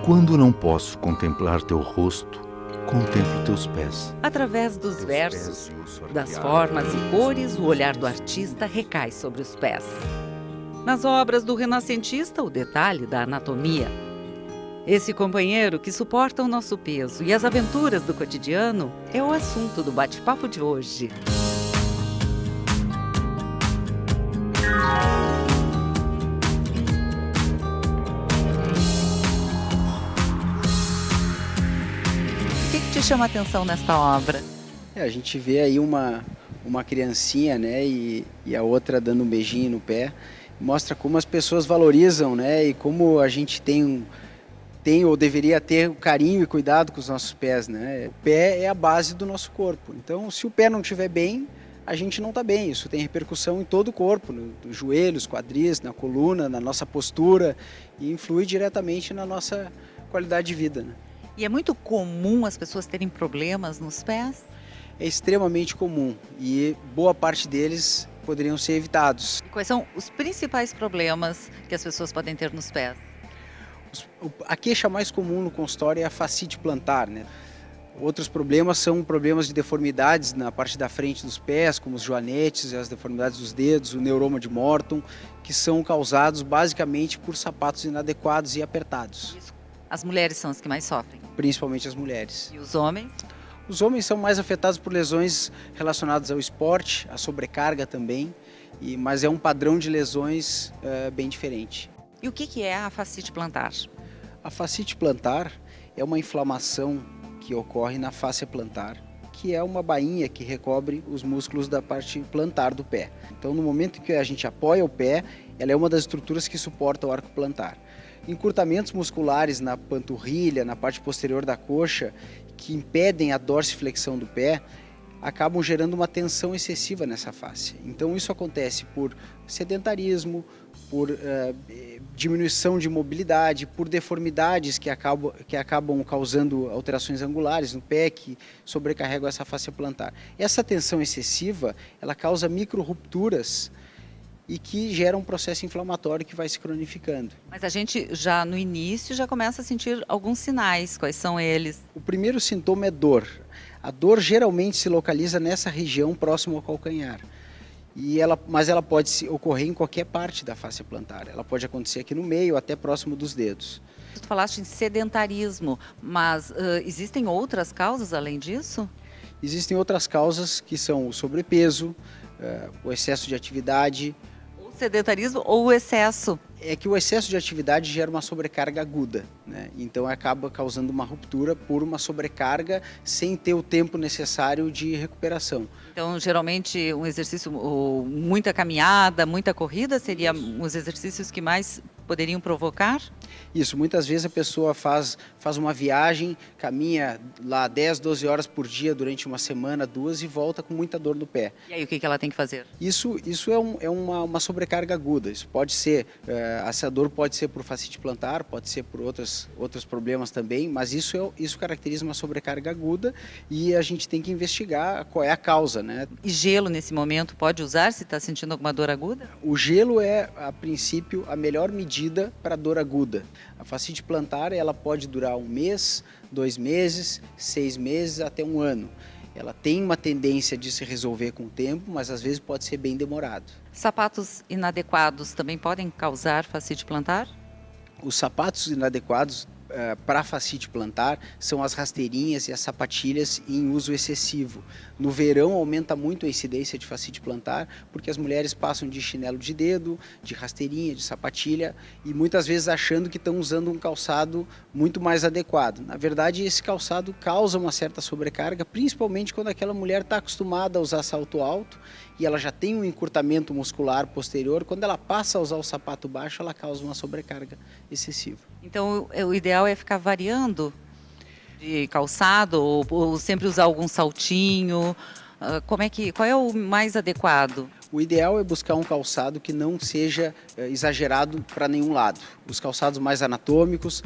Quando não posso contemplar teu rosto, contemplo teus pés. Através dos versos, das formas e cores, o olhar do artista recai sobre os pés. Nas obras do renascentista, o detalhe da anatomia. Esse companheiro que suporta o nosso peso e as aventuras do cotidiano é o assunto do bate-papo de hoje. O que te chama a atenção nesta obra? A gente vê aí uma criancinha, né, e a outra dando um beijinho no pé. Mostra como as pessoas valorizam, né, e como a gente tem ou deveria ter carinho e cuidado com os nossos pés, né? O pé é a base do nosso corpo. Então, se o pé não estiver bem, a gente não está bem. Isso tem repercussão em todo o corpo, nos joelhos, quadris, na coluna, na nossa postura, e influi diretamente na nossa qualidade de vida, né? E é muito comum as pessoas terem problemas nos pés? É extremamente comum e boa parte deles poderiam ser evitados. E quais são os principais problemas que as pessoas podem ter nos pés? A queixa mais comum no consultório é a fascite plantar, né? Outros problemas são problemas de deformidades na parte da frente dos pés, como os joanetes e as deformidades dos dedos, o neuroma de Morton, que são causados basicamente por sapatos inadequados e apertados. As mulheres são as que mais sofrem? Principalmente as mulheres. E os homens? Os homens são mais afetados por lesões relacionadas ao esporte, à sobrecarga também, mas é um padrão de lesões bem diferente. E o que é a fascite plantar? A fascite plantar é uma inflamação que ocorre na fáscia plantar, que é uma bainha que recobre os músculos da parte plantar do pé. Então, no momento que a gente apoia o pé, ela é uma das estruturas que suporta o arco plantar. Encurtamentos musculares na panturrilha, na parte posterior da coxa, que impedem a dorsiflexão do pé, acabam gerando uma tensão excessiva nessa fáscia. Então isso acontece por sedentarismo, por diminuição de mobilidade, por deformidades que acabam causando alterações angulares no pé, que sobrecarregam essa fáscia plantar. Essa tensão excessiva, ela causa micro-rupturas e que gera um processo inflamatório que vai se cronificando. Mas a gente já no início já começa a sentir alguns sinais. Quais são eles? O primeiro sintoma é dor. A dor geralmente se localiza nessa região próximo ao calcanhar. Mas ela pode ocorrer em qualquer parte da fáscia plantar. Ela pode acontecer aqui no meio, até próximo dos dedos. Tu falaste em sedentarismo, mas existem outras causas além disso? Existem outras causas que são o sobrepeso, o excesso de atividade. O sedentarismo ou o excesso? É que o excesso de atividade gera uma sobrecarga aguda, né? Então acaba causando uma ruptura por uma sobrecarga sem ter o tempo necessário de recuperação. Então, geralmente, um exercício, muita caminhada, muita corrida, seria os exercícios que mais poderiam provocar? Isso, muitas vezes a pessoa faz uma viagem, caminha lá 10, 12 horas por dia durante uma semana, 2 e volta com muita dor no pé. E aí o que ela tem que fazer? Isso é uma sobrecarga aguda. Isso pode ser, essa dor pode ser por fascite plantar, pode ser por outros problemas também, mas isso caracteriza uma sobrecarga aguda e a gente tem que investigar qual é a causa, né? E gelo nesse momento pode usar se está sentindo alguma dor aguda? O gelo é, a princípio, a melhor medida para dor aguda. A fascite plantar ela pode durar 1 mês, 2 meses, 6 meses, até 1 ano. Ela tem uma tendência de se resolver com o tempo, mas às vezes pode ser bem demorado. Sapatos inadequados também podem causar fascite plantar? Os sapatos inadequados para fascite plantar são as rasteirinhas e as sapatilhas em uso excessivo. No verão aumenta muito a incidência de fascite plantar porque as mulheres passam de chinelo de dedo, de rasteirinha, de sapatilha e muitas vezes achando que estão usando um calçado muito mais adequado. Na verdade, esse calçado causa uma certa sobrecarga, principalmente quando aquela mulher está acostumada a usar salto alto e ela já tem um encurtamento muscular posterior. Quando ela passa a usar o sapato baixo, ela causa uma sobrecarga excessiva. Então, o ideal é ficar variando de calçado ou sempre usar algum saltinho? Qual é o mais adequado? O ideal é buscar um calçado que não seja exagerado para nenhum lado. Os calçados mais anatômicos,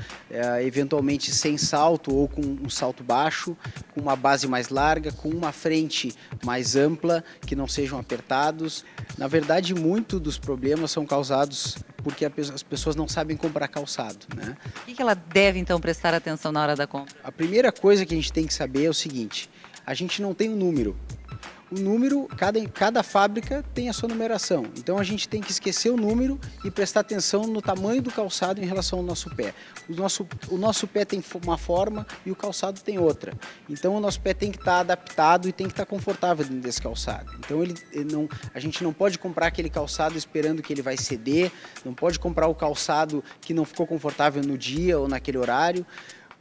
eventualmente sem salto ou com um salto baixo, com uma base mais larga, com uma frente mais ampla, que não sejam apertados. Na verdade, muito dos problemas são causados porque as pessoas não sabem comprar calçado, né? O que ela deve, então, prestar atenção na hora da compra? A primeira coisa que a gente tem que saber é o seguinte: a gente não tem um número. O número, cada fábrica tem a sua numeração. Então a gente tem que esquecer o número e prestar atenção no tamanho do calçado em relação ao nosso pé. O nosso pé tem uma forma e o calçado tem outra. Então o nosso pé tem que estar adaptado e tem que estar confortável dentro desse calçado. Então a gente não pode comprar aquele calçado esperando que ele vai ceder, não pode comprar o calçado que não ficou confortável no dia ou naquele horário.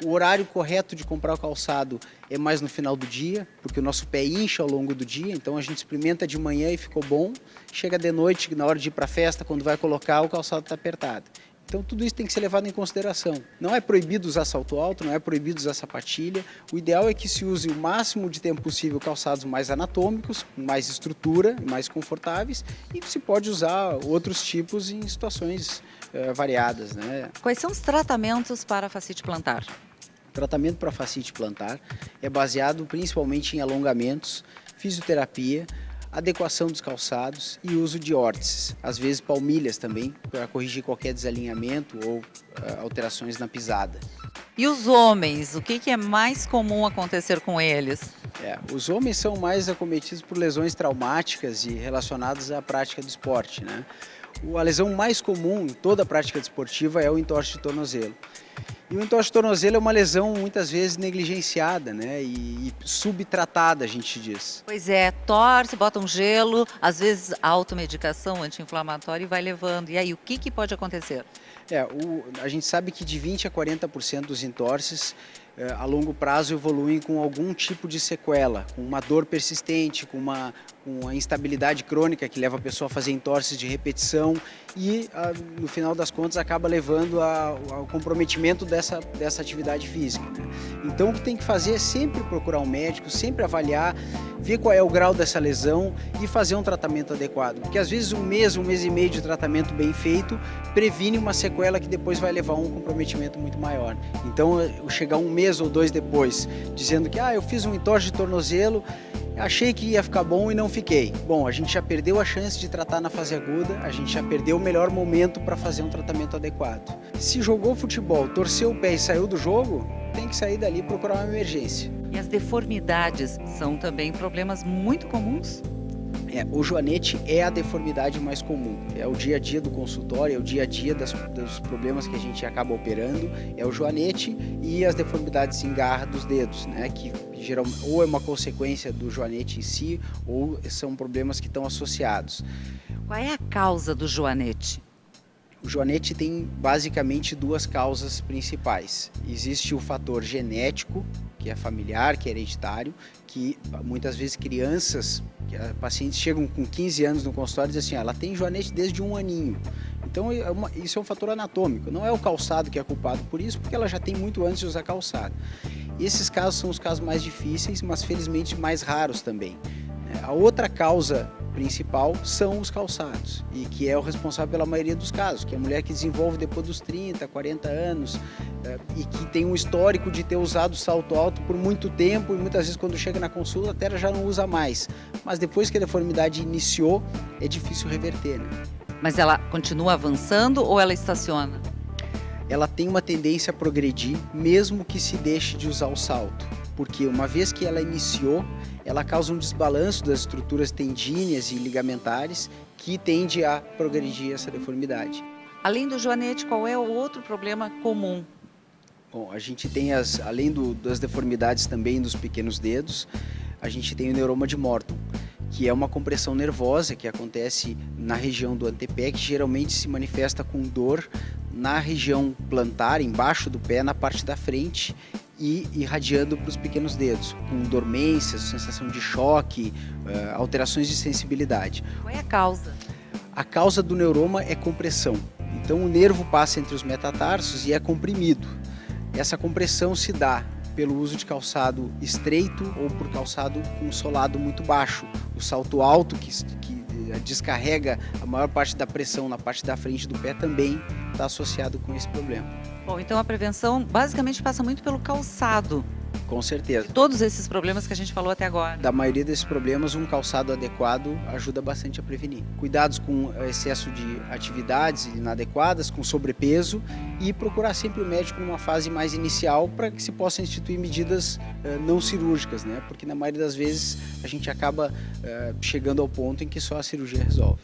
O horário correto de comprar o calçado é mais no final do dia, porque o nosso pé incha ao longo do dia, então a gente experimenta de manhã e ficou bom, chega de noite, na hora de ir para a festa, quando vai colocar, o calçado está apertado. Então tudo isso tem que ser levado em consideração. Não é proibido usar salto alto, não é proibido usar sapatilha, o ideal é que se use o máximo de tempo possível calçados mais anatômicos, com mais estrutura, mais confortáveis, e se pode usar outros tipos em situações variadas, né? Quais são os tratamentos para a fascite plantar? O tratamento para fascite plantar é baseado principalmente em alongamentos, fisioterapia, adequação dos calçados e uso de órteses, às vezes palmilhas também, para corrigir qualquer desalinhamento ou alterações na pisada. E os homens, o que é mais comum acontecer com eles? Os homens são mais acometidos por lesões traumáticas e relacionadas à prática do esporte, né? A lesão mais comum em toda a prática desportiva é o entorse de tornozelo. E o entorse de tornozelo é uma lesão muitas vezes negligenciada, né? E subtratada, a gente diz. Pois é, torce, bota um gelo, às vezes automedicação anti-inflamatória e vai levando. E aí, o que pode acontecer? A gente sabe que de 20% a 40% dos entorses a longo prazo evoluem com algum tipo de sequela, com uma dor persistente, com uma instabilidade crônica que leva a pessoa a fazer entorses de repetição e, no final das contas, acaba levando ao comprometimento dessa atividade física, né? Então, o que tem que fazer é sempre procurar um médico, sempre avaliar, ver qual é o grau dessa lesão e fazer um tratamento adequado. Porque, às vezes, um mês e meio de tratamento bem feito previne uma sequela que depois vai levar a um comprometimento muito maior. Então, chegar um mês ou dois depois, dizendo que eu fiz um entorse de tornozelo, achei que ia ficar bom e não fiquei. Bom, a gente já perdeu a chance de tratar na fase aguda, a gente já perdeu o melhor momento para fazer um tratamento adequado. Se jogou futebol, torceu o pé e saiu do jogo, tem que sair dali e procurar uma emergência. E as deformidades são também problemas muito comuns? O joanete é a deformidade mais comum, é o dia a dia do consultório, é o dia a dia dos problemas que a gente acaba operando, é o joanete e as deformidades em garra dos dedos, né, que geralmente ou é uma consequência do joanete em si ou são problemas que estão associados. Qual é a causa do joanete? O joanete tem basicamente duas causas principais. Existe o fator genético, que é familiar, que é hereditário, que muitas vezes crianças, pacientes chegam com 15 anos no consultório e dizem assim, ela tem joanete desde 1 aninho. Então isso é um fator anatômico, não é o calçado que é culpado por isso, porque ela já tem muito antes de usar calçado. E esses casos são os casos mais difíceis, mas felizmente mais raros também. A outra causa principal são os calçados, e que é o responsável pela maioria dos casos, que é a mulher que desenvolve depois dos 30, 40 anos, e que tem um histórico de ter usado salto alto por muito tempo, e muitas vezes quando chega na consulta até ela já não usa mais. Mas depois que a deformidade iniciou, é difícil reverter, né? Mas ela continua avançando ou ela estaciona? Ela tem uma tendência a progredir, mesmo que se deixe de usar o salto, porque uma vez que ela iniciou, ela causa um desbalanço das estruturas tendíneas e ligamentares que tende a progredir essa deformidade. Além do joanete, qual é o outro problema comum? Bom, a gente tem, além das deformidades também dos pequenos dedos, a gente tem o neuroma de Morton, que é uma compressão nervosa que acontece na região do antepé, que geralmente se manifesta com dor na região plantar, embaixo do pé, na parte da frente, e irradiando para os pequenos dedos, com dormências, sensação de choque, alterações de sensibilidade. Qual é a causa? A causa do neuroma é compressão. Então o nervo passa entre os metatarsos e é comprimido. Essa compressão se dá pelo uso de calçado estreito ou por calçado com solado muito baixo. O salto alto, que descarrega a maior parte da pressão na parte da frente do pé, também está associado com esse problema. Bom, então a prevenção basicamente passa muito pelo calçado. Com certeza. Todos esses problemas que a gente falou até agora. Da maioria desses problemas, um calçado adequado ajuda bastante a prevenir. Cuidados com excesso de atividades inadequadas, com sobrepeso, e procurar sempre o médico numa fase mais inicial para que se possa instituir medidas não cirúrgicas, né? Porque na maioria das vezes a gente acaba chegando ao ponto em que só a cirurgia resolve.